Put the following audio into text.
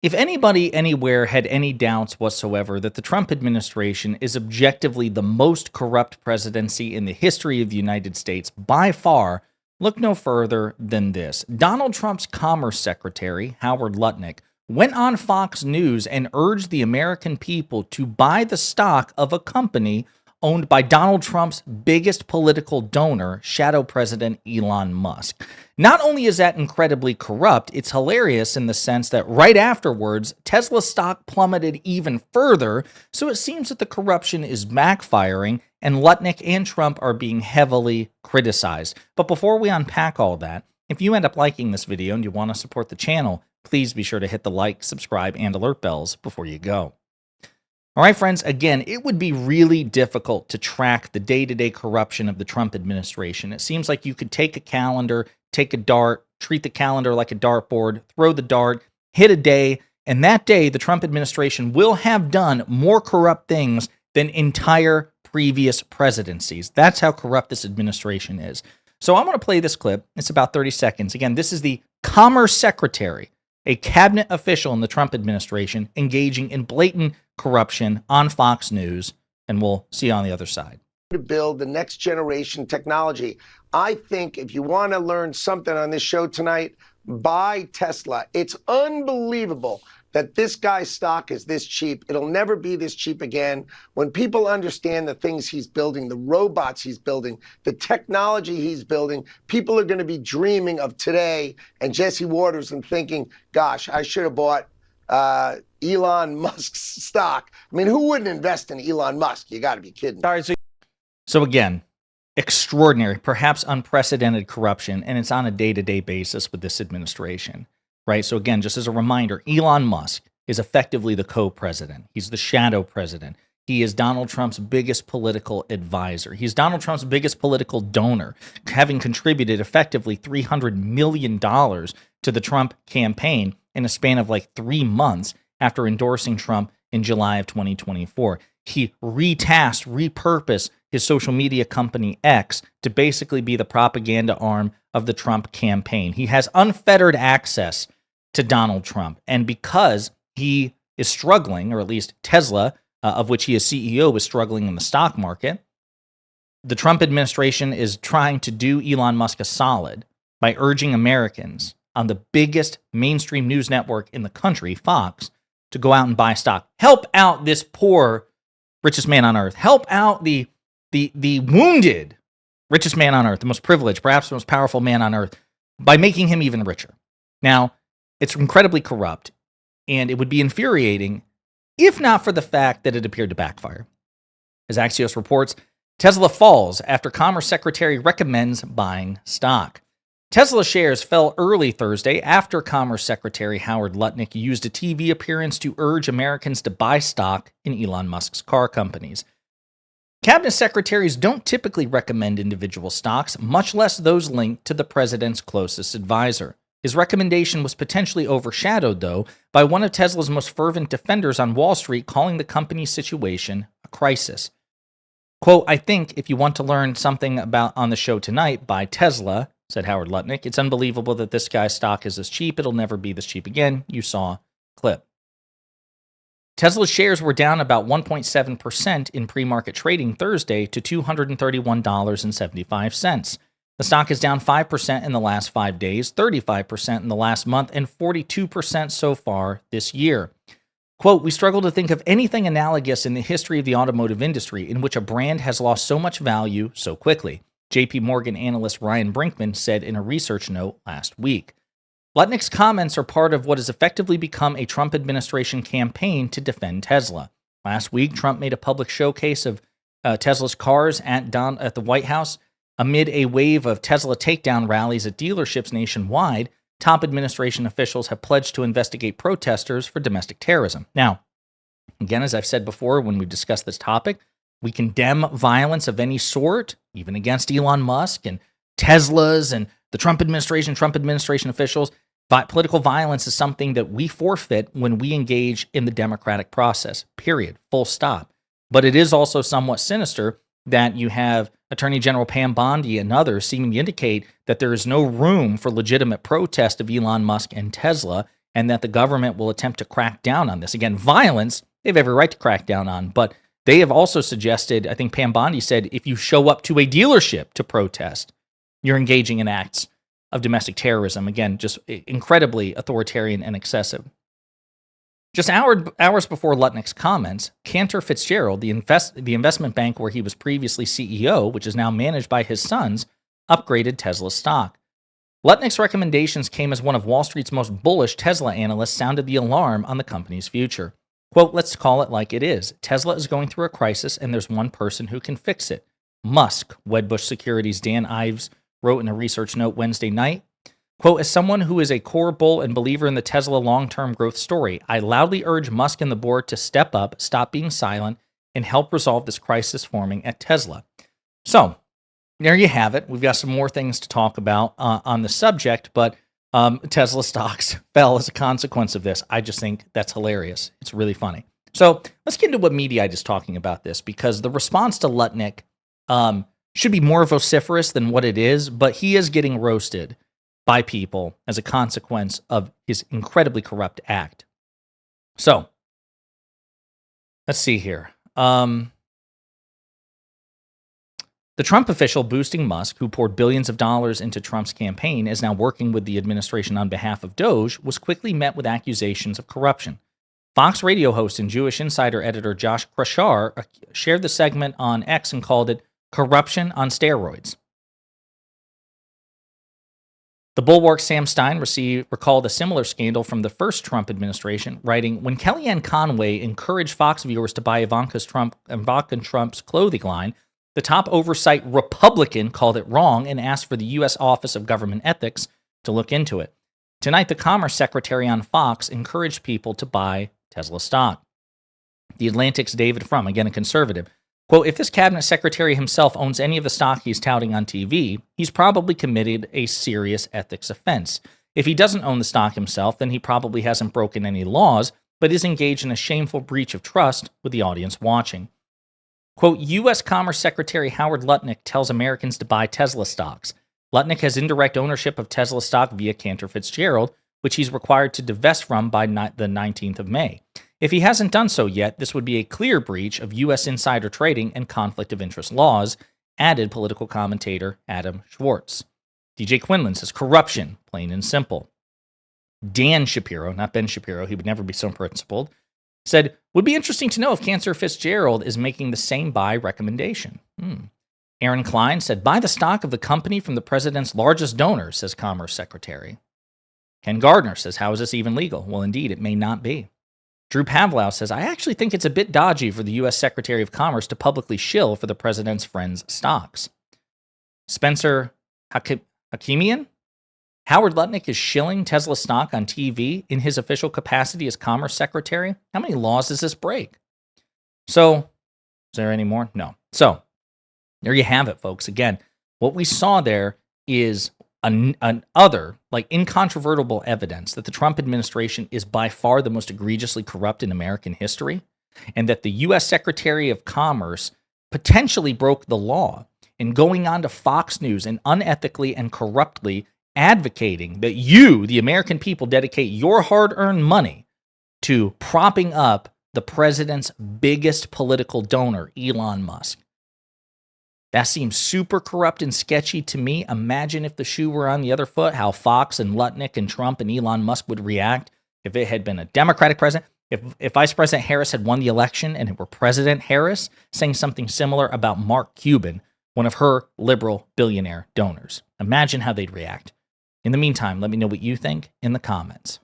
If anybody anywhere had any doubts whatsoever that the Trump administration is objectively the most corrupt presidency in the history of the United States by far, look no further than this. Donald Trump's Commerce Secretary, Howard Lutnick, went on Fox News and urged the American people to buy the stock of a company owned by Donald Trump's biggest political donor, Shadow President Elon Musk. Not only is that incredibly corrupt, it's hilarious in the sense that right afterwards, Tesla stock plummeted even further, so it seems that the corruption is backfiring, and Lutnick and Trump are being heavily criticized. But before we unpack all that, if you end up liking this video and you want to support the channel, please be sure to hit the like, subscribe, and alert bells before you go. All right, friends, again, it would be really difficult to track the day-to-day corruption of the Trump administration. It seems like you could take a calendar, take a dart, treat the calendar like a dartboard, throw the dart, hit a day, and that day the Trump administration will have done more corrupt things than entire previous presidencies. That's how corrupt this administration is. So I'm going to play this clip. It's about 30 seconds. Again, this is the Commerce Secretary, a cabinet official in the Trump administration, engaging in blatant corruption on Fox News, and we'll see you on the other side. To build the next generation technology. I think if you want to learn something on this show tonight, buy Tesla. It's unbelievable that this guy's stock is this cheap. It'll never be this cheap again. When people understand the things he's building, the robots he's building, the technology he's building, people are going to be dreaming of today and Jesse Waters and thinking, gosh, I should have bought Elon Musk's stock. I mean, who wouldn't invest in Elon Musk? You got to be kidding. All right, so again, extraordinary, perhaps unprecedented corruption, and it's on a day-to-day basis with this administration, right? So again, just as a reminder, Elon Musk is effectively the co-president. He's the shadow president. He is Donald Trump's biggest political advisor. He's Donald Trump's biggest political donor, having contributed effectively $300 million to the Trump campaign in a span of like 3 months after endorsing Trump in July of 2024. He repurposed his social media company X to basically be the propaganda arm of the Trump campaign. He has unfettered access to Donald Trump. And because he is struggling, or at least Tesla, of which he is CEO, is struggling in the stock market, the Trump administration is trying to do Elon Musk a solid by urging Americans on the biggest mainstream news network in the country, Fox, to go out and buy stock. Help out this poor richest man on earth. Help out the wounded richest man on earth, the most privileged, perhaps the most powerful man on earth, by making him even richer. Now, it's incredibly corrupt, and it would be infuriating if not for the fact that it appeared to backfire. As Axios reports, Tesla falls after Commerce Secretary recommends buying stock. Tesla shares fell early Thursday after Commerce Secretary Howard Lutnick used a TV appearance to urge Americans to buy stock in Elon Musk's car companies. Cabinet secretaries don't typically recommend individual stocks, much less those linked to the president's closest advisor. His recommendation was potentially overshadowed, though, by one of Tesla's most fervent defenders on Wall Street calling the company's situation a crisis. Quote, "I think if you want to learn something about on the show tonight, buy Tesla," said Howard Lutnick. "It's unbelievable that this guy's stock is this cheap. It'll never be this cheap again." You saw clip. Tesla's shares were down about 1.7% in pre-market trading Thursday to $231.75. The stock is down 5% in the last 5 days, 35% in the last month, and 42% so far this year. Quote, "We struggle to think of anything analogous in the history of the automotive industry in which a brand has lost so much value so quickly," JP Morgan analyst Ryan Brinkman said in a research note last week. Lutnick's comments are part of what has effectively become a Trump administration campaign to defend Tesla. Last week, Trump made a public showcase of Tesla's cars at the White House. Amid a wave of Tesla takedown rallies at dealerships nationwide, top administration officials have pledged to investigate protesters for domestic terrorism. Now, again, as I've said before when we discussed this topic, we condemn violence of any sort, even against Elon Musk and Teslas and the Trump administration officials. Political violence is something that we forfeit when we engage in the democratic process, period, full stop. But it is also somewhat sinister that you have Attorney General Pam Bondi and others seeming to indicate that there is no room for legitimate protest of Elon Musk and Tesla, and that the government will attempt to crack down on this. Again, violence, they have every right to crack down on, but they have also suggested, I think Pam Bondi said, if you show up to a dealership to protest, you're engaging in acts of domestic terrorism. Again, just incredibly authoritarian and excessive. Just hours before Lutnick's comments, Cantor Fitzgerald, the investment bank where he was previously CEO, which is now managed by his sons, upgraded Tesla's stock. Lutnick's recommendations came as one of Wall Street's most bullish Tesla analysts sounded the alarm on the company's future. Quote, let's call it like it is. Tesla is going through a crisis, and there's one person who can fix it. Musk, Wedbush Securities' Dan Ives wrote in a research note Wednesday night. Quote, as someone who is a core bull and believer in the Tesla long-term growth story, I loudly urge Musk and the board to step up, stop being silent, and help resolve this crisis forming at Tesla. So, there you have it. We've got some more things to talk about on the subject, but Tesla stocks fell as a consequence of this. I just think that's hilarious. It's really funny. So, let's get into what Mediaite is talking about this, because the response to Lutnick should be more vociferous than what it is, but he is getting roasted by people as a consequence of his incredibly corrupt act. So, let's see here. The Trump official boosting Musk, who poured billions of dollars into Trump's campaign, is now working with the administration on behalf of Doge, was quickly met with accusations of corruption. Fox radio host and Jewish Insider editor Josh Krashar shared the segment on X and called it corruption on steroids. The Bulwark's Sam Stein recalled a similar scandal from the first Trump administration, writing, when Kellyanne Conway encouraged Fox viewers to buy Ivanka Trump's clothing line, the top oversight Republican called it wrong and asked for the U.S. Office of Government Ethics to look into it. Tonight, the Commerce Secretary on Fox encouraged people to buy Tesla stock. The Atlantic's David Frum, again a conservative, quote, if this cabinet secretary himself owns any of the stock he's touting on TV, he's probably committed a serious ethics offense. If he doesn't own the stock himself, then he probably hasn't broken any laws, but is engaged in a shameful breach of trust with the audience watching. Quote, U.S. Commerce Secretary Howard Lutnick tells Americans to buy Tesla stocks. Lutnick has indirect ownership of Tesla stock via Cantor Fitzgerald, which he's required to divest from by the 19th of May. If he hasn't done so yet, this would be a clear breach of U.S. insider trading and conflict of interest laws, added political commentator Adam Schwartz. DJ Quinlan says corruption, plain and simple. Dan Shapiro, not Ben Shapiro, he would never be so principled, said, would be interesting to know if Cantor Fitzgerald is making the same buy recommendation. Aaron Klein said, buy the stock of the company from the president's largest donor, says Commerce Secretary. Ken Gardner says, how is this even legal? Well, indeed, it may not be. Drew Pavlow says, I actually think it's a bit dodgy for the U.S. Secretary of Commerce to publicly shill for the president's friends' stocks. Spencer Hakimian, Howard Lutnick is shilling Tesla stock on TV in his official capacity as Commerce Secretary. How many laws does this break? So, is there any more? No. So, there you have it, folks. Again, what we saw there is other incontrovertible evidence that the Trump administration is by far the most egregiously corrupt in American history, and that the U.S. Secretary of Commerce potentially broke the law in going on to Fox News and unethically and corruptly advocating that you, the American people, dedicate your hard-earned money to propping up the president's biggest political donor, Elon Musk. That seems super corrupt and sketchy to me. Imagine if the shoe were on the other foot, how Fox and Lutnick and Trump and Elon Musk would react if it had been a Democratic president. If Vice President Harris had won the election and it were President Harris saying something similar about Mark Cuban, one of her liberal billionaire donors. Imagine how they'd react. In the meantime, let me know what you think in the comments.